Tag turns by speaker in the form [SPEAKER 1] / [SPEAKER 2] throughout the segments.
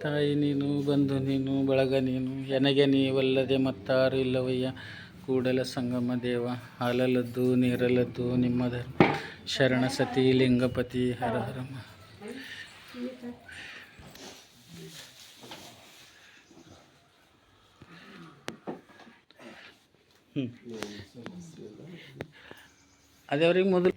[SPEAKER 1] ತಾಯಿ ನೀನು, ಬಂಧು ನೀನು, ಬಳಗ ನೀನು, ಎನಗೆ ನೀವಲ್ಲದೆ ಮತ್ತಾರು ಇಲ್ಲವಯ್ಯ. ಕೂಡಲ ಸಂಗಮ ದೇವ, ಹಾಲಲದ್ದು ನೀರಲದ್ದು ನಿಮ್ಮ ಧರ್ಮ. ಶರಣ ಸತಿ ಲಿಂಗಪತಿ ಹರ ಹರಮ. ಅದೇ ಅವ್ರಿಗೆ ಮೊದಲು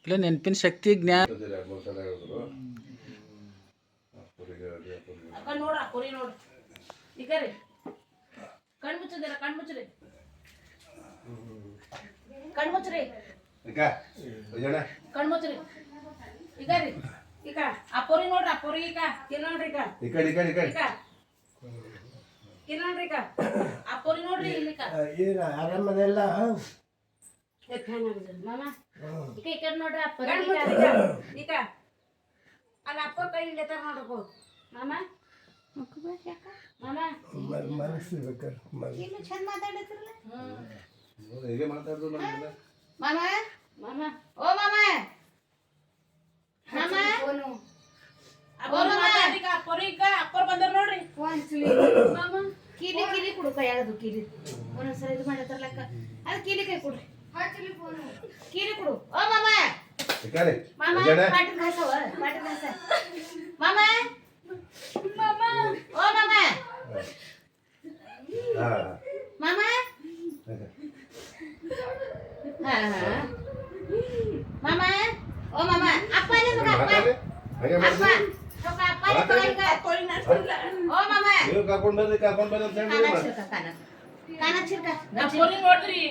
[SPEAKER 1] ಇಲ್ಲ ನೆನಪಿನ ಶಕ್ತಿ ಜ್ಞಾನ
[SPEAKER 2] ಕಣ್ಮುಚ್ಚ್ರಿ ಈಗ ರೀ ಈಗ ಅಪ್ಪೋರಿ ನೋಡ್ರಿ ಅಪ್ಪೋರಿ ಈಗ ನೋಡ್ರಿ ಈಗ ಈ ಕಡೆ ಈ ಕಡೆ ಈ ಕಡೆ ನೋಡ್ರಿ ಈಗ ಅಪ್ಪೋರಿ ನೋಡ್ರಿ ಇಲ್ಲಿ ಈಗ ಆರಾಮದೆಲ್ಲ ಮಾಮ ಈಗ ಈ ಕಡೆ ನೋಡ್ರಿ ಅಪ್ಪ ಈಗ ಅಲ್ಲಿ ಅಪ್ಪ ಕೈ ಇಲ್ಲತ್ತಾರ ನೋಡ್ರಪ್ಪ ಮಾಮ ಮಾಮ ಮನಸ್ಸು ಬೇಕಾರೆ ಇನ್ನು ಚಂದ ಮಾತಾಡತ್ತಿರಲ್ಲ ಹೇಗೆ ಮಾತಾಡೋದು ಮಾಮ ಮಾಮ ಓ ಮಾಮ ಮಾಮ ಫೋನು ಅಪ್ಪರ್ ಬಂದರ್ ನೋಡ್ರಿ ಫೋನ್ ಮಾಮ ಕೀಲಿ ಕೀಲಿ ಕೊಡು ಕೈಯಾಗದು ಕೀಲಿ ಒಂದೊಂದ್ಸಲ ಇದು ಮಾಡತ್ತಾರಲಕ್ಕ ಅದು ಕೀಲಿ ಕೈ ಕೊಡ್ರಿ ಕೀಲಿ ಕೊಡು ಓ ಮಾಮ ಮಾಮ ಪಾಟಿನ ಘಾಸವ ಪಾಟಿನ ಘಾಸ ಮಾಮ ಮಾಮ ಓ ಮಾಮ ಮಾಮ ಮಾಮ ಓ ಮಾಮ ಅಪ್ಪ ಅಪ್ಪ ಓ ಮಾಮ ಕರ್ಕೊಂಡು ಕಾನ ಚಿರ್ಕ ನೋಡ್ರಿ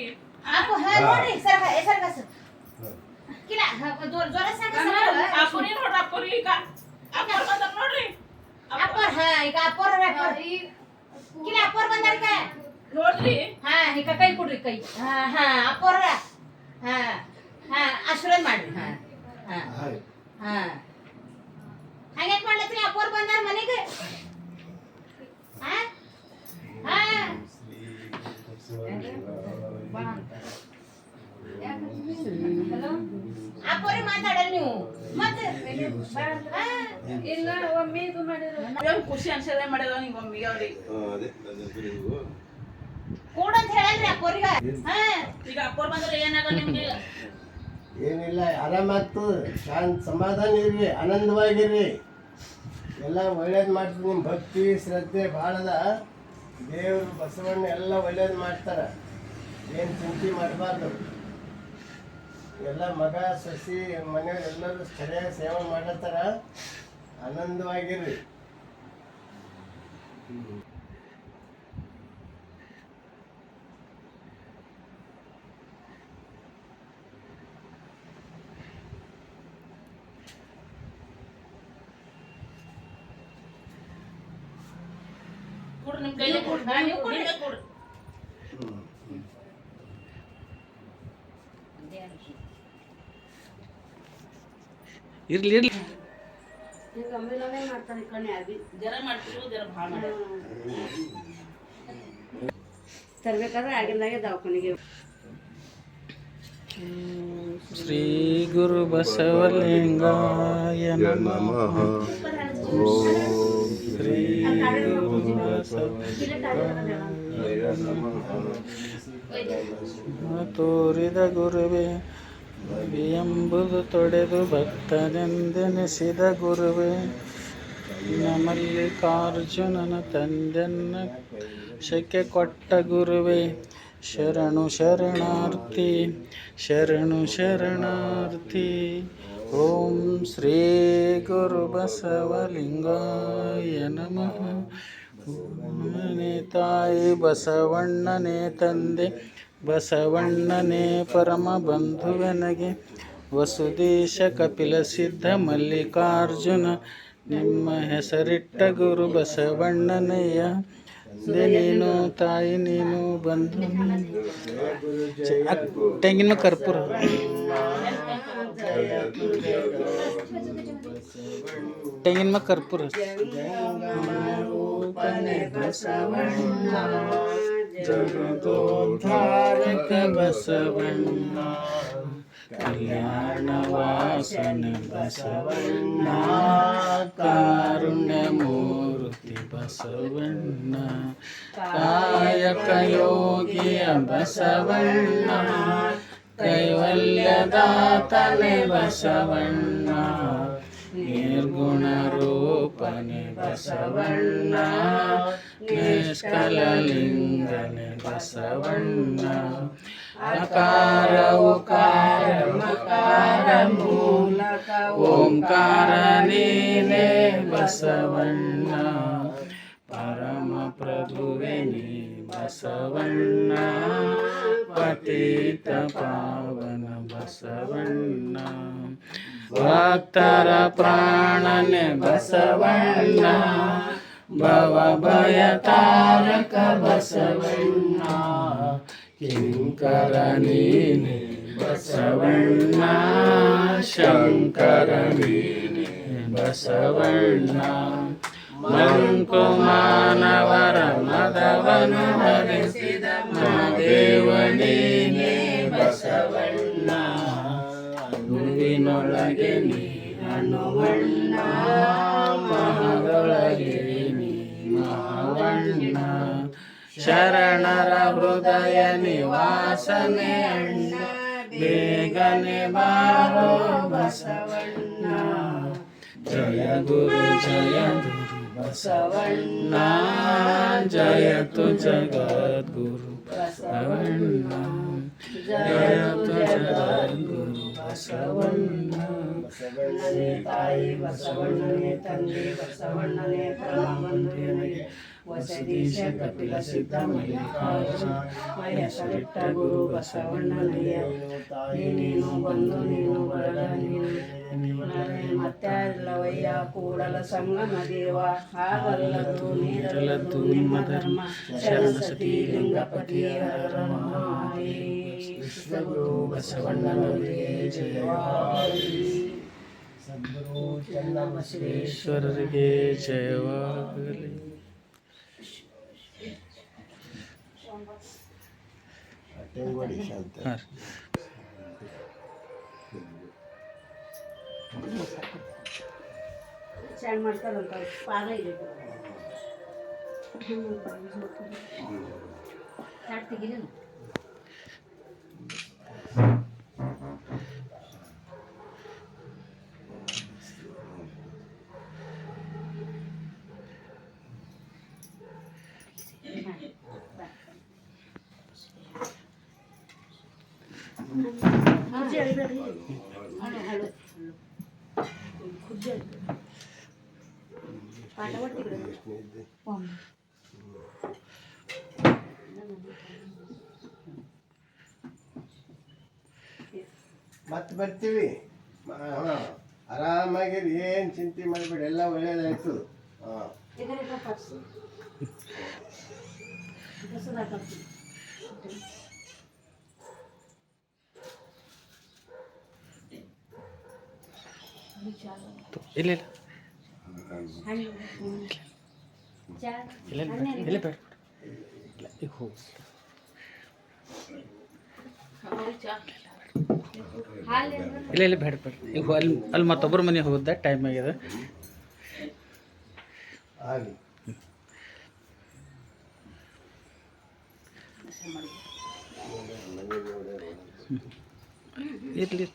[SPEAKER 2] ಅಪ್ಪ ನೋಡ್ರಿ ಸರ್ಗ ಕಿಲ ಜೋರ ಸಂಗ ಅಪ್ಪರಿ ನೋಡ್ರಿ ಅಪ್ಪರಿ ಈಗ ಅಪ್ಪರ್ ಬಂದ ನೋಡ್ರಿ ಅಪ್ಪರ್ ಈಗ ಅಪ್ಪರ್ ಕಿಲ ಅಪ್ಪರ್ ಬಂದಾರ ನೋಡ್ರಿ ಈಗ ಕೈ ಕೊಡ್ರಿ ಕೈ ಅಪ್ಪರ ಆಶೀರ್ವಾದ ಮಾಡ್ರಿ ಹಂಗೆ ಮಾಡ್ಲತ್ರಿ ಅಪ್ಪೋರ್ ಬಂದಾರ ಮನೆಗೆ ಅಪ್ಪೋರಿ ಮಾತಾಡಲ್ಲ ನೀವು ಮತ್ತೆ ಇಲ್ಲ ಒಮ್ಮೆ ಇದು ಮಾಡಿದ್ರು ಖುಷಿ ಅನ್ಸದೆ ಮಾಡಿದ ಹಿಂಗ ಒಮ್ಮೆ ಅವ್ರಿಗೆ ಕೂಡ ಅಂತ ಹೇಳಲ್ರಿ ಅಪ್ಪೋರಿಗ ಈಗ ಅಪ್ಪೋರ್ ಬಂದ್ರೆ ಏನಾಗಲ್ಲ ನಿಮ್ಗೆ ಏನಿಲ್ಲ ಆರಾಮಾಗ್ತದೆ ಶಾಂತ ಸಮಾಧಾನ ಇರ್ರಿ ಆನಂದವಾಗಿರ್ರಿ ಎಲ್ಲ ಒಳ್ಳೇದು ಮಾಡ್ತದೆ ನಿಮ್ಮ ಭಕ್ತಿ ಶ್ರದ್ಧೆ ಭಾಳದ ದೇವರು ಬಸವಣ್ಣ ಎಲ್ಲ ಒಳ್ಳೇದು ಮಾಡ್ತಾರೆ ಏನು ಚಿಂತೆ ಮಾಡಬಾರ್ದು ಎಲ್ಲ ಮಗ ಸಸಿ ಮನೆಯವ್ರು ಎಲ್ಲರೂ ಸರಿಯಾಗಿ ಸೇವೆ ಮಾಡತ್ತಾರ ಆನಂದವಾಗಿರ್ರಿ
[SPEAKER 1] ಇರ್ಲಿ ಇರ್ಲಿ
[SPEAKER 2] ತರ್ಬೇಕಾದ್ರೆ ಆಗಿಂದಾಗೆ ದವಾಖಾನೆಗೆ
[SPEAKER 1] ಶ್ರೀ ಗುರು ಬಸವಲಿಂಗಾಯ ನಮಃ. ಶ್ರೀ ಗುರು ಬಸವಲಿಂಗಾಯ ನಮಃ. ತೋರಿದ ಗುರುವೇ ಎಂಬುದು ತೊಡೆದು ಭಕ್ತನೆಂದೆನಿಸಿದ ಗುರುವೇ ಮಲ್ಲಿಕಾರ್ಜುನನ ತಂದೆನ್ನ ಶಕೆ ಕೊಟ್ಟ ಗುರುವೇ ಶರಣು ಶರಣಾರ್ಥಿ ಶರಣು ಶರಣಾರ್ಥಿ. ಓಂ ಶ್ರೀ ಗುರು ಬಸವಲಿಂಗಾಯ ನಮಃ. ತಾಯಿ ಬಸವಣ್ಣನೇ ತಂದೆ ಬಸವಣ್ಣನೇ ಪರಮ ಬಂಧುವೆನಗೆ ವಸುದೇಶ ಕಪಿಲ ಸಿದ್ಧ ಮಲ್ಲಿಕಾರ್ಜುನ ನಿಮ್ಮ ಹೆಸರಿಟ್ಟ ಗುರು ಬಸವಣ್ಣನಯ್ಯ. ತಂದೆ ನೀನು ತಾಯಿ ನೀನು ಬಂಧು ನೀನು. ತೆಂಗಿನ ಕರ್ಪೂರ ತೆಂಗಿನ ಕರ್ಪೂರ
[SPEAKER 2] ರೂಪನೆ ಬಸವಣ್ಣ ಜಗದೋದ್ಧಾರಕ ಬಸವಣ್ಣ ಕಲ್ಯಾಣ ವಾಸನ ಬಸವಣ್ಣ
[SPEAKER 1] ಕಾರುಣ್ಯ ಮೂರ್ತಿ ಬಸವಣ್ಣ ಕಾಯಕ ಯೋಗಿಯ ಬಸವಣ್ಣ ಕೈವಲ್ಯದಾತನೆ ಬಸವಣ್ಣ ನಿರ್ಗುಣ ರೂಪನೆ ಬಸವಣ್ಣ ನಿಷ್ಕಲಲಿಂಗನೆ ಬಸವಣ್ಣ ಅಕಾರ ಉಕಾರ ಮಕಾರ ಮೂಲಕ ಓಂಕಾರ ನೀನೇ ಬಸವಣ್ಣ ಪರಮ ಪ್ರಭುವೆ ನೀ ಬಸವಣ್ಣ ಪತಿತ ಪಾವನ ಬಸವಣ್ಣ ಭಕ್ತರ ಪ್ರಾಣನೆ ಬಸವಣ್ಣ ಭವ ಭಯ ತಾರಕ ಬಸವಣ್ಣ ಕಿಂಕರ ನೀನೆ ಬಸವಣ್ಣ ಶಂಕರ ನೀನೆ ಬಸವಣ್ಣ ಮಂಕು ಮಾನವರ ಮದವನು ಹರಿಸಿದ ಮಹಾದೇವ ನೀನೆ ಬಸವಣ್ಣ ಹೂವಿನೊಳಗೆ ನೀ ಹಣ್ಣುವಣ್ಣ ಮಹದೊಳಗೆ ನೀ ಮಹಾವಣ್ಣ ಶರಣರ ಹೃದಯ ನಿವಾಸನೆ ಅಣ್ಣ ಬೇಗನೆ ಬಾರೋ ಬಸವಣ್ಣ ಜಯ ಗುರು ಬಸವಣ್ಣ ಜಯತು ಜಗದ್ಗುರು ಬಸವಣ್ಣ ಜಯತು ಜಗದ್ಗುರು ಬಸವಣ್ಣ
[SPEAKER 2] ಬಸವಣ್ಣನೇ ತಾಯಿ ಬಸವಣ್ಣನೇ ತಂದೆ ಬಸವಣ್ಣನೇ ಪರಮಬಂಧುವಿಗೆ ವಸದೀಶ ಕಪಿಲ ಸಿದ್ಧ ಮಲ್ಲಿಕಾರ್ಜುನ ಹೆಸರಿಟ್ಟ ಗುರು ಬಸವಣ್ಣನಿಗೆ ತಾಯಿ ನೀನು ಬಂಧು ನೀನು ಬಳಗ ನೀನು ಮತ್ತಾರಲ್ಲವಯ್ಯ ಕೂಡಲ ಸಂಗಮ ದೇವ ಹಾಗಲ್ಲದು ನೀರಲ್ಲದು ನಿಮ್ಮ ಧರ್ಮ ಶರಣ ಸತಿ ಲಿಂಗಪತಿಯ ವಿಶ್ವಗುರು ಬಸವಣ್ಣನವರಿಗೆ ಜಯವಾಗಲಿ ಸದ್ಗುರು
[SPEAKER 1] ಚೆನ್ನಬಸವೇಶ್ವರರಿಗೆ ಜಯವಾಗಲಿ. ಹಾಂ
[SPEAKER 2] ಚಾಣ್ ಮಾಡ್ತಾರಂತ ಪಾದ ಇದೆ ಚಾಟ್ ತೆಗಿಲಿಲ್ಲ ಮತ್ತೆ ಬರ್ತೀವಿ. ಆರಾಮಾಗಿರಿ, ಏನು ಚಿಂತೆ ಮಾಡಬೇಡಿ, ಎಲ್ಲ ಒಳ್ಳೇದಾಯ್ತು.
[SPEAKER 1] ಇಲ್ಲ ಇಲ್ಲ ಇಲ್ಲ ಬೇಡ ಈಗ ಹೋಗು ಇಲ್ಲ ಇಲ್ಲ ಬೇಡ ಬೇಡ ಈಗ ಅಲ್ಲಿ ಮತ್ತೊಬ್ಬರ ಮನೆಗೆ ಹೋಗುದ ಟೈಮ್ ಆಗ್ಯದ. ಇರ್ಲಿ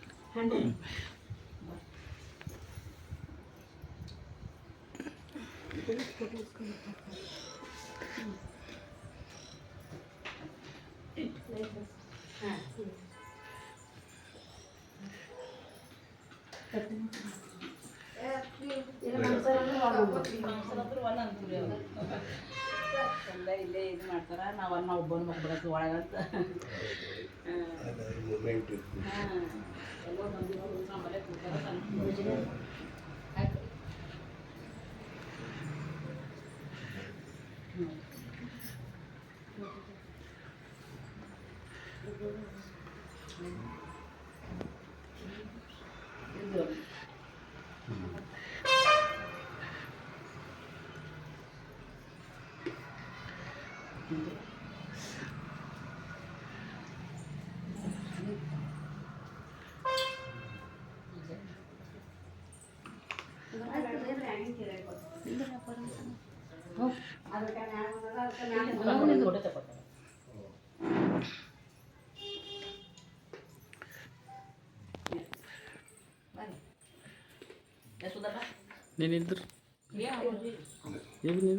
[SPEAKER 2] ಇಲ್ಲೇ ಇದು ಮಾಡ್ತಾರ, ನಾವು ಒಬ್ಬನ ಮಕ್ಕಳು ಒಳಗಂತ ಎಲ್ಲೋ ಮಂದಿ ನಮ್ಮಲ್ಲೇ ಕೂತಾರ.
[SPEAKER 1] ನೀನಿದ್ರು ನಿಂದ್ರು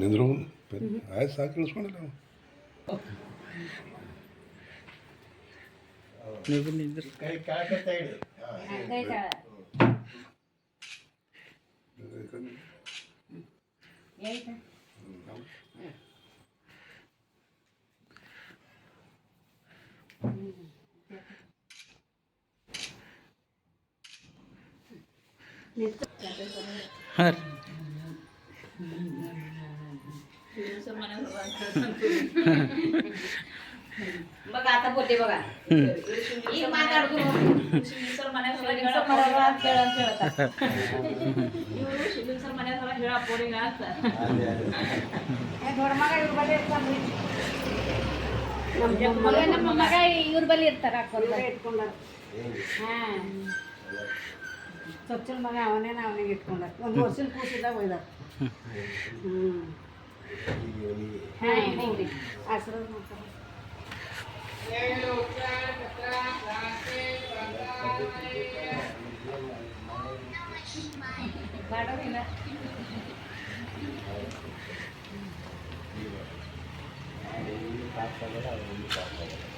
[SPEAKER 3] ನಿಂದ್ರು ಆಯ್ತು ಸಾಕು ಇಳಿಸ್ಕೊಂಡಿಲ್ಲ
[SPEAKER 1] ನೀವು ನಿಂದ್ರು
[SPEAKER 2] ಕೈ ಕಾಕತ್ತ ಇಡಿ
[SPEAKER 1] ಹಾಂ ರೀ
[SPEAKER 4] बघा आता बोलते बघा ही माताडू सर मने सगळं हेळा पोरीला खेळतात इವರು ಶಿವಲಿಂಗ ಸರ್ ಮನೆ ಸಲ ಹೇಳ ಪೋರಿಗ ಅಂತ ಏ ದೊಡ್ಡ ಮಗ ಇವ್ರ ಬಲ್ಲಿ ಇರ್ತಾನೆ ನಮ್ಮ ಮಗ ಇವ್ರ ಬಲ್ಲಿ ಇರ್ತಾರ ಇಟ್ಕೊಂಡ ಹಾ ಚೊಚ್ಚಲ ಮಗ ಅವನಿಗೆ ಇಟ್ಕೊಂಡ ಒಂದು ವರ್ಷದ ಕೂಸಿದಾಗ ಹೋಯ್ದ ಹಾ ಆಶ್ರಮ ಮಾಡ್ತಾರೆ ಬಾಡೋದಿಲ್ಲ
[SPEAKER 2] ಕಾಪಾಡೋದು